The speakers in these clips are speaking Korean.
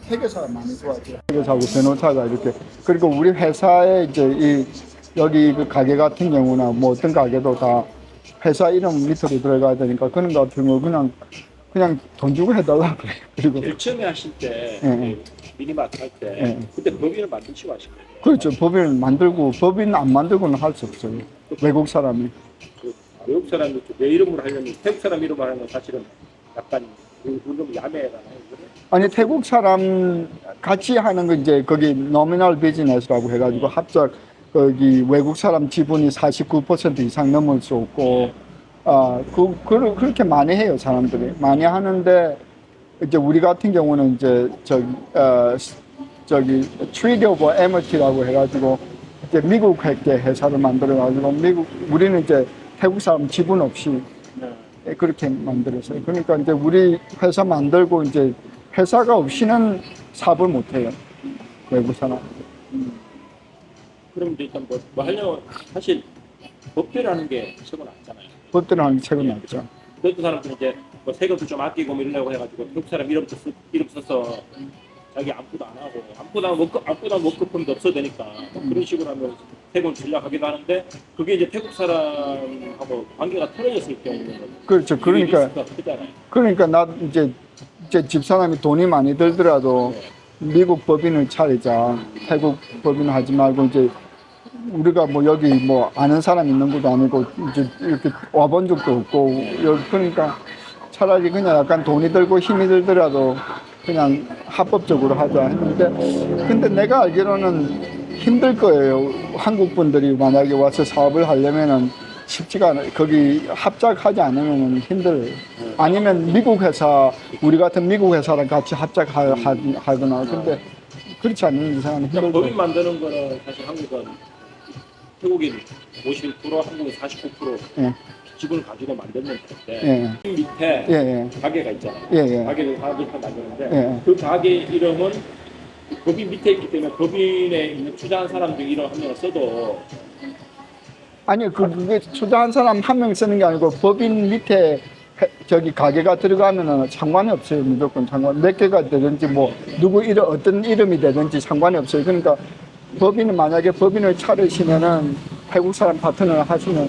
회계사가 많이 좋아져요. 회계사하고 변호사가 이렇게. 그리고 우리 회사에 이제 여기 그 가게 같은 경우나 뭐 어떤 가게도 다 회사 이름 밑으로 들어가야 되니까 그런 거 같은 거 그냥 돈 주고 해달라 그래요. 그리고 제일 처음에 하실 때 예. 미니마트 할 때 예. 그때 법인을 만드시고 하신 거예요. 그렇죠. 법인을 만들고 법인 안 만들고는 할 수 없어요. 외국 사람이. 그 외국 사람이 내 이름으로 하려면 태국 사람 이름으로 하는 건 사실은 약간 좀 야매잖아요. 아니 태국 사람 같이 하는 거 이제 거기 노미널 비즈니스라고 해가지고 합작 거기 외국 사람 지분이 49% 이상 넘을 수 없고 그렇게 많이 해요 사람들이 많이 하는데 이제 우리 같은 경우는 이제 저기 Treaty of Amity라고 해가지고 이제 미국 회사를 만들어가지고 우리는 이제 태국 사람 지분 없이 그렇게 만들었어요. 그러니까 이제 우리 회사 만들고 이제 회사가 없이는 사업을 못 해요. 외국 사람. 그럼 이제 일단 뭐 하려면 사실 법대로 하는 게 최고 낫잖아요. 법대로 하는 게 최고 낫죠. 어떤 사람들은 이제 뭐 세금도 좀 아끼고 뭐 이러려고 해가지고 태국 사람 이름 써서 자기 안부도 안 하고 안부도 워크펌도 없어도 되니까 그런 식으로 하면 세금 전략하기도 하는데 그게 이제 태국 사람하고 관계가 틀어졌을 경우는 그렇죠. 그러니까 나 이제 집사람이 돈이 많이 들더라도 미국 법인을 차리자. 태국 법인을 하지 말고 이제 우리가 뭐 여기 뭐 아는 사람 있는 것도 아니고 이제 이렇게 와본 적도 없고 그러니까 차라리 그냥 약간 돈이 들고 힘이 들더라도 그냥 합법적으로 하자 했는데 근데 내가 알기로는 힘들 거예요. 한국 분들이 만약에 와서 사업을 하려면은 쉽지가 않아요. 거기 합작하지 않으면 힘들어요. 아니면 미국 회사, 우리 같은 미국 회사랑 같이 합작하거나. 근데 그렇지 않는 이상은 힘들고. 법인 만드는 거는 사실 한국은 태국인 51%, 한국인 49% 예. 지분을 가지고 만들면 되는데 예. 밑에 예. 가게가 있잖아요. 예. 가게를 다 밑에 만드는데 예. 그 가게 이름은 법인 밑에 있기 때문에 법인에 있는 투자한 사람들 이름 한 명을 써도 아니, 그게 투자한 사람 한 명 쓰는 게 아니고 법인 밑에 저기 가게가 들어가면은 상관이 없어요. 무조건 몇 개가 되든지 뭐 누구 이름 어떤 이름이 되든지 상관이 없어요. 그러니까 법인은 만약에 법인을 차리시면은 태국 사람 파트너를 하시면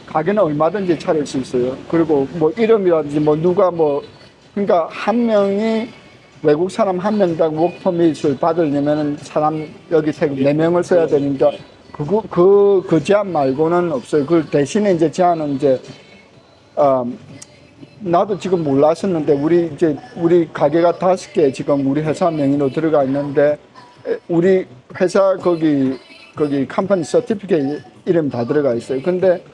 가게는 얼마든지 차릴 수 있어요. 그리고 뭐 이름이라든지 뭐 누가 뭐 그러니까 한 명이 외국 사람 한 명당 워크퍼밋을 받으려면은 사람 여기 태국 4명을 써야 되니까 그 제한 말고는 없어요. 그 대신에 이제 제한은 이제 나도 지금 몰랐었는데 우리 가게가 5개 지금 우리 회사 명의로 들어가 있는데 우리 회사 거기 컴퍼니 서티피케이트 이름 다 들어가 있어요. 근데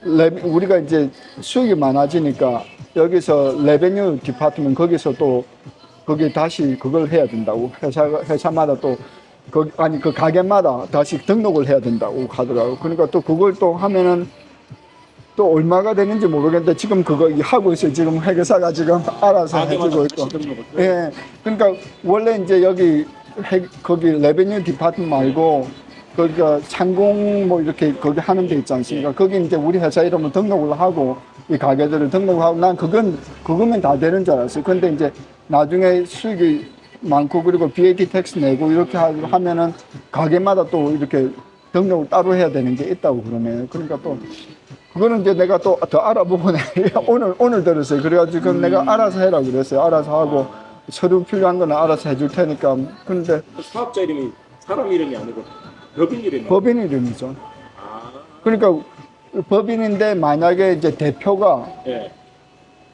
우리가 이제 수익이 많아지니까 여기서 레베뉴 디파트먼트 거기서 또 거기 다시 그걸 해야 된다고 회사마다 또 그 가게마다 다시 등록을 해야 된다고 하더라고요. 그러니까 또 그걸 또 하면은 또 얼마가 되는지 모르겠는데 지금 그거 하고 있어요. 지금 회계사가 지금 알아서 해주고 있고. 예. 그러니까 원래 이제 거기 레베뉴 디파트먼트 말고 거기가 상공 뭐 이렇게 거기 하는 데 있지 않습니까? 거기 이제 우리 회사 이름을 등록을 하고 이 가게들을 등록을 하고 난 그거면 다 되는 줄 알았어요. 근데 이제 나중에 수익이 많고 그리고 VAT 텍스 내고 이렇게 하면은 가게마다 또 이렇게 등록을 따로 해야 되는 게 있다고 그러네요. 그러니까 또 그거는 이제 내가 또 더 알아보고 오늘 들었어요. 그래가지고 내가 알아서 해라 그랬어요. 알아서 하고 서류 필요한 거는 알아서 해줄 테니까. 근데 사업자 이름이 사람 이름이 아니고 법인 이름이 법인 이름이죠. 그러니까 법인인데 만약에 이제 대표가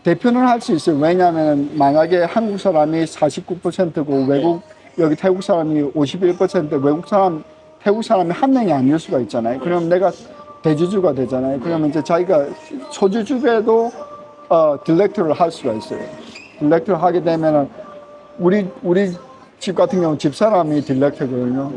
대표는 할 수 있어요. 왜냐하면 만약에 한국 사람이 49%고 여기 태국 사람이 51% 태국 사람이 한 명이 아닐 수가 있잖아요. 그럼 내가 대주주가 되잖아요. 그러면 이제 자기가 소주주에도 딜렉터를 할 수가 있어요. 딜렉터를 하게 되면은 우리 집 같은 경우 집사람이 딜렉터거든요.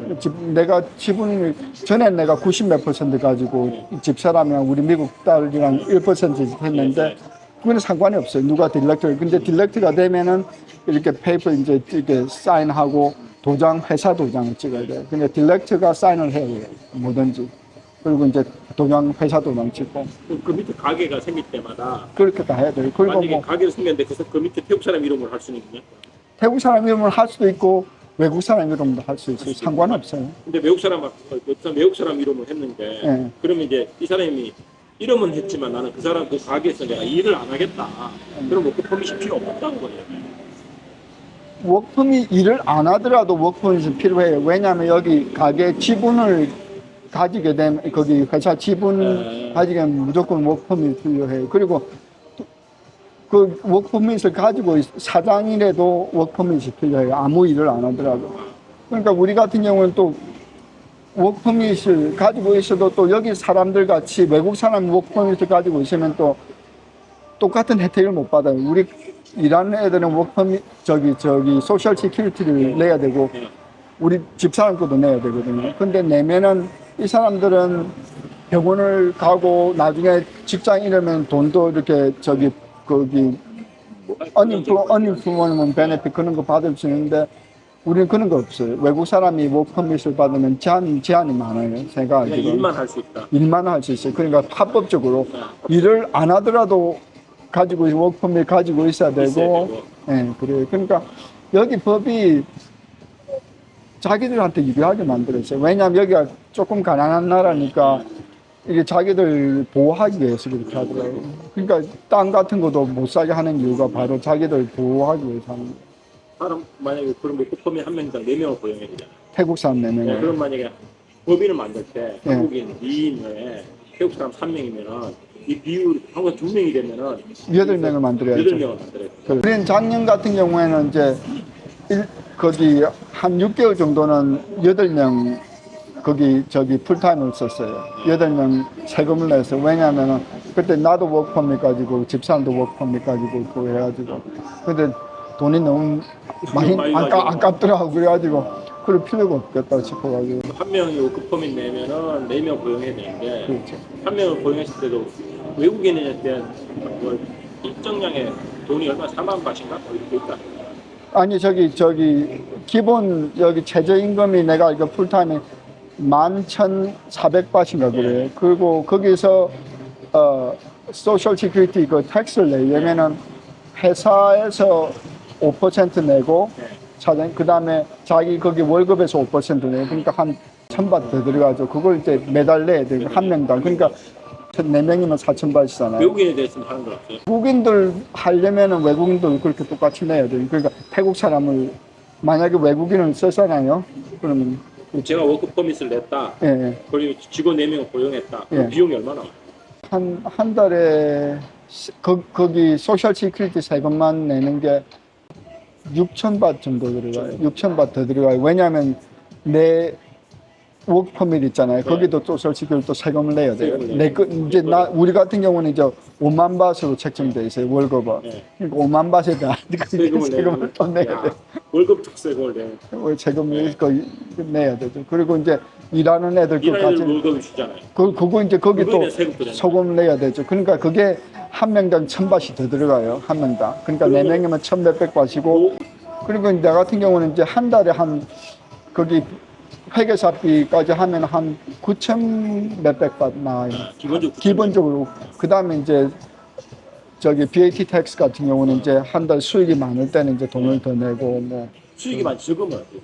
내가 지분을 전에 내가 90몇 % 가지고 집사람이랑 우리 미국 딸이랑 1% 했는데 그거는 상관이 없어요. 누가 딜렉터. 근데 딜렉터가 되면은 이렇게 페이퍼 이제 이렇게 사인하고 회사 도장을 찍어야 돼요. 근데 딜렉터가 사인을 해야 돼요. 뭐든지. 그리고 이제 회사 도장 찍고. 그 밑에 가게가 생길 때마다 그렇게 다 해야 돼요. 그리고 만약에 가게를 생겼는데 그 밑에 태국 사람 이름으로 할 수는 있냐? 태국 사람 이름을 할 수도 있고 외국 사람 이름도 할 수 있어요. 상관없어요. 근데 외국 사람 이름을 했는데 예. 그러면 이제 이 사람이 이름은 했지만 나는 그 사람 그 가게에서 내가 일을 안 하겠다. 그럼 워크퍼밋이 필요 없다는 거예요. 워크펌이 일을 안 하더라도 워크펌이 필요해요. 왜냐하면 여기 가게 지분을 가지게 되면 거기 회사 지분 가지게 되면 무조건 워크펌이 필요해요. 그리고 그 워크퍼밋을 가지고 사장이라도 워크퍼밋이 필요해요. 아무 일을 안 하더라도. 그러니까 우리 같은 경우는 또 워크퍼밋을 가지고 있어도 또 여기 사람들 같이 외국 사람 워크퍼밋을 가지고 있으면 또 똑같은 혜택을 못 받아요. 우리 일하는 애들은 워크퍼밋 저기 소셜 시큐리티를 내야 되고 우리 집사람 것도 내야 되거든요. 근데 내면은 이 사람들은 병원을 가고 나중에 직장 잃으면 돈도 이렇게 저기 거기 언임플로이먼트 베네핏 그런 거 받을 수 있는데 우리는 그런 거 없어요. 외국 사람이 워크퍼밋을 받으면 제한이 많아요. 제가 그냥 알기로는. 일만 할 수 있다. 일만 할 수 있어요. 그러니까 합법적으로 일을 안 하더라도 가지고 워크퍼밋 가지고 있어야 되고, 예, 그래요. 그러니까 여기 법이 자기들한테 유리하게 만들었어요. 왜냐하면 여기가 조금 가난한 나라니까 이게 자기들 보호하기 위해서 그렇게 하더라고요. 그러니까 땅 같은 것도 못 사게 하는 이유가 바로 자기들 보호하기 위해서 하는 거예요. 사람 만약에 그런 워크퍼밋 한 명당 4명을 고용해야 되잖아요. 태국 사람 4명을. 그럼 만약에 법인을 만들 때 네. 한국인 2인 외에 태국 사람 3명이면은 이 비율 한국 2명이 되면은 8명을 만들어야죠. 8명을 만들어야 돼. 우리는 작년 같은 경우에는 이제 거기 한 6개월 정도는 8명 거기 저기 풀타임을 썼어요. 8명 세금을 내서. 왜냐면은 그때 나도 워크퍼밋 가지고 집사람도 워크퍼밋 가지고 그거 해가지고. 근데 돈이 너무 많이 아깝더라고. 그래가지고 그럴 필요가 없겠다 싶어가지고. 한 명이 워크퍼밋 내면은 4명 고용해야 되는데 그렇죠. 한 명을 고용했을 때도 외국인에 대한 뭐 일정량의 돈이 얼마 4만 바트인가 이렇게 있다. 아니 저기 기본 여기 최저임금이 내가 알기로 풀타임이 11,400바트인가 그래요. 그리고 거기서 소셜 시큐리티 그 텍스를 내려면은 회사에서 5% 내고 사장 그다음에 자기 거기 월급에서 5% 내고 그러니까 한 1,000바트 더 들어가죠. 그걸 이제 매달 내야 되고 한 명당. 그러니까 4명이면 4,000바트잖아요. 외국인에 대해서는 하는 건 없어요. 외국인들 하려면은 외국인들 그렇게 똑같이 내야 돼요. 그러니까 태국 사람을 만약에 외국인을 쓰잖아요. 그러면 제가 워크퍼밋을 냈다. 예, 예. 그리고 직원 4명을 고용했다. 그 예. 비용이 얼마나? 한 달에 거기 소셜 시큐리티 세금만 내는 게 6,000바트 정도 들어가요. 6,000바트 더 들어가요. 왜냐하면 내 워크퍼밋 있잖아요. 거기도 소셜 시큐리티 또 세금을 내야 돼요. 이제 우리 같은 경우는 이제 5만 바트로 책정돼 있어요. 월급은. 네. 그러니까 5만 바트에 대한 세금을 또 내야 돼요. 월급 특세금을 내는. 세금을 거의 내야 되죠. 그리고 이제 일하는 애들 일하는 애들 월급을 주잖아요. 그거 이제 거기 또 그거에 세금도 내는 소금 내야 되죠. 그러니까 그게 한 명당 1,000바트 더 들어가요. 한 명당. 그러니까 4명이면 1,100 바트고. 그리고 나 같은 경우는 이제 한 달에 한 거기 회계사비까지 하면 한 9,000 몇백 바트 나와요. 기본적으로. 그 다음에 이제 저기 VAT 텍스 같은 경우는 이제 한 달 수익이 많을 때는 이제 돈을 더 내고 뭐. 수익이 많이 적으면 어때요?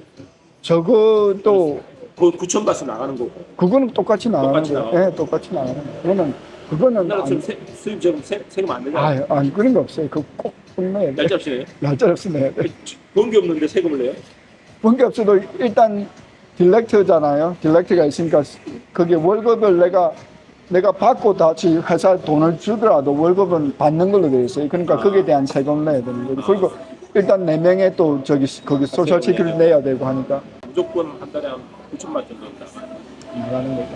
저것도 그 9,000바트 나가는 거고. 그거는 똑같이 나가는 똑같이 거예요. 나가고. 네, 똑같이 나가는 거예요. 그거는 우리나라처럼 수입 적으면 세금 안 내잖아요. 아니 그런 거 없어요. 그거 꼭 내야 돼. 날짜 없이 내요? 날짜 없이 내야 돼. 번게 없는데 세금을 내요? 번게 없어도 일단 딜렉터잖아요. 딜렉터가 있으니까 그게 월급을 내가 받고 다시 회사 돈을 주더라도 월급은 받는 걸로 되어 있어요. 그러니까 거기에 대한 세금을 내야 되는 거죠. 그리고 일단 4명에 또 거기 소셜 시큐리티 내야 되고 하니까 무조건 한 달에 한 9,000바트 정도 나가는 거죠.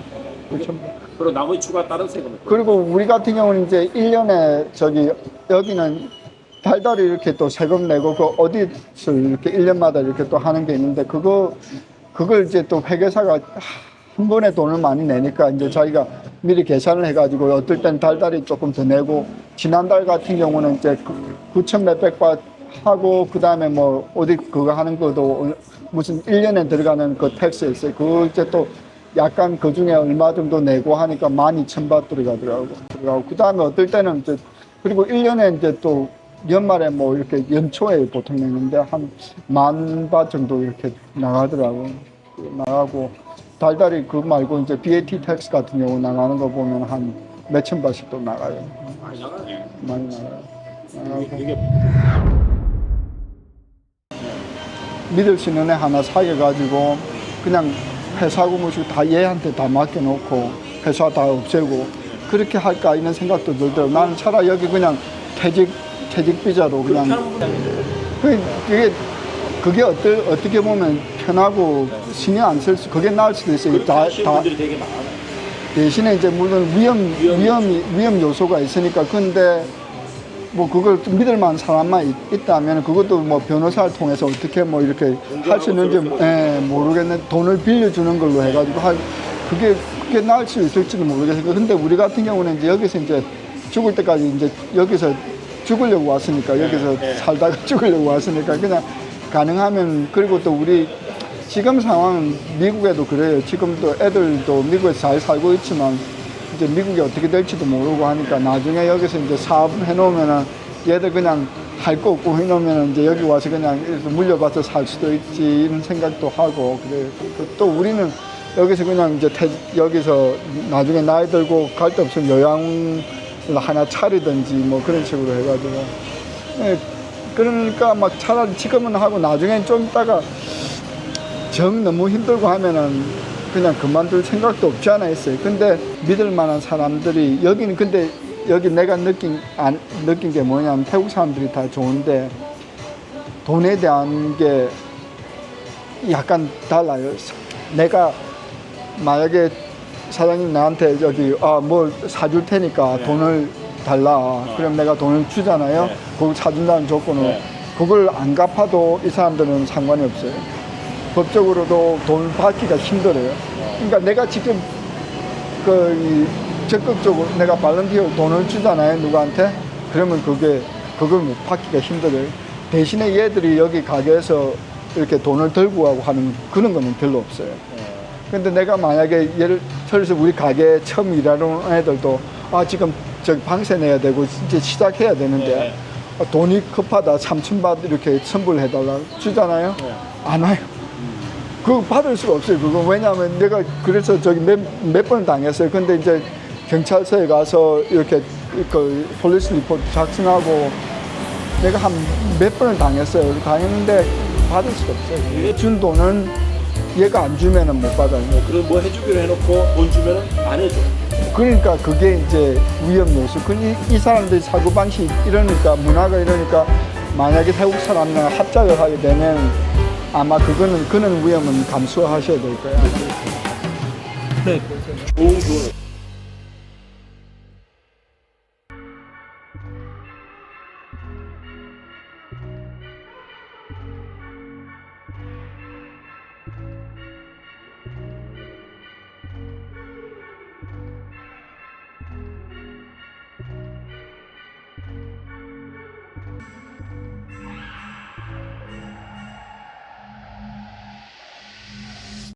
그렇죠. 그리고 나머지 추가 다른 세금을. 그리고 우리 같은 경우는 이제 1년에 여기는 달달이 이렇게 또 세금 내고 그 어디서 이렇게 1년마다 이렇게 또 하는 게 있는데 그걸 이제 또 회계사가 한 번에 돈을 많이 내니까 이제 자기가 미리 계산을 해가지고 어떨 땐 달달이 조금 더 내고 지난달 같은 경우는 이제 9,000 몇백 바트 하고 그 다음에 뭐 어디 그거 하는 것도 무슨 1년에 들어가는 그 텍스 있어요. 그 이제 또 약간 그 중에 얼마 정도 내고 하니까 12,000바트 들어가더라고. 그 다음에 어떨 때는 이제 그리고 1년에 이제 또 연말에 뭐 이렇게 연초에 보통 내는데 한 10,000바 정도 이렇게 나가더라고. 나가고 달달이 그 말고 이제 VAT 텍스 같은 경우 나가는 거 보면 한 몇천 바씩 또 나가요. 많이 나가네. 많이 나가요. 나가고 이게 믿을 수 있는 애 하나 사귀어가지고 그냥 회사 고무식 다 얘한테 다 맡겨놓고 회사 다 없애고 그렇게 할까 이런 생각도 들더라고. 나는 차라리 여기 그냥 퇴직 비자로 그렇게 그냥 하는 분이 아닌데. 그게 어떻게 보면 편하고 신경 안 쓸 수 그게 나을 수도 있어요. 그렇게 하시는 분들이 되게 많아요. 대신에 이제 물론 위험 요소가 있으니까 근데 뭐 그걸 좀 믿을 만한 사람만 있다면 그것도 뭐 변호사를 통해서 어떻게 뭐 이렇게 할 수 있는지 모르겠는데 돈을 빌려주는 걸로 해가지고 그게 나을 수 있을지는 모르겠어요. 근데 우리 같은 경우는 이제 여기서 이제 죽을 때까지 이제 여기서 죽으려고 왔으니까 여기서 살다가 죽으려고 왔으니까 그냥 가능하면 그리고 또 우리 지금 상황은 미국에도 그래요. 지금도 애들도 미국에서 잘 살고 있지만 이제 미국이 어떻게 될지도 모르고 하니까 나중에 여기서 이제 사업 해놓으면은 얘들 그냥 할 거 없고 해놓으면은 이제 여기 와서 그냥 이렇게 물려받아서 살 수도 있지 이런 생각도 하고 그래요. 또 우리는 여기서 그냥 이제 여기서 나중에 나이 들고 갈 데 없으면 요양을 하나 차리든지 뭐 그런 식으로 해가지고 그러니까 막 차라리 지금은 하고 나중엔 좀 있다가 정 너무 힘들고 하면은 그냥 그만둘 생각도 없지 않아 있어요. 근데 믿을 만한 사람들이 여기는 근데 여기 내가 느낀 게 뭐냐면 태국 사람들이 다 좋은데 돈에 대한 게 약간 달라요. 내가 만약에 사장님 나한테 여기 뭘 사줄 테니까 돈을 달라. 그럼 내가 돈을 주잖아요. 그걸 사준다는 조건으로 그걸 안 갚아도 이 사람들은 상관이 없어요. 법적으로도 돈을 받기가 힘들어요. 그러니까 내가 직접 적극적으로 내가 발런티어 돈을 주잖아요, 누구한테. 그러면 그걸 못 받기가 힘들어요. 대신에 얘들이 여기 가게에서 이렇게 돈을 들고 가고 하는 그런 거는 별로 없어요. 근데 내가 만약에 예를 들어서 우리 가게에 처음 일하는 애들도 지금 저기 방세 내야 되고 이제 시작해야 되는데 돈이 급하다 3,000바트 이렇게 선불해달라 주잖아요. 안 와요. 그거 받을 수가 없어요. 그거 왜냐하면 내가 그래서 저기 몇 번 당했어요. 근데 이제 경찰서에 가서 이렇게 그 폴리스 리포트 작성하고 내가 한 몇 번을 당했어요. 당했는데 받을 수가 없어요. 준 돈은 얘가 안 주면은 못 받아요. 그럼 뭐 해주기로 해놓고 돈 주면은 안 해줘. 그러니까 그게 이제 위험 요소. 이 사람들이 사고 방식 이러니까 문화가 이러니까 만약에 태국 사람이랑 합작을 하게 되면 아마 그런 위험은 감수하셔야 될 거예요. 네. 좋은 조언.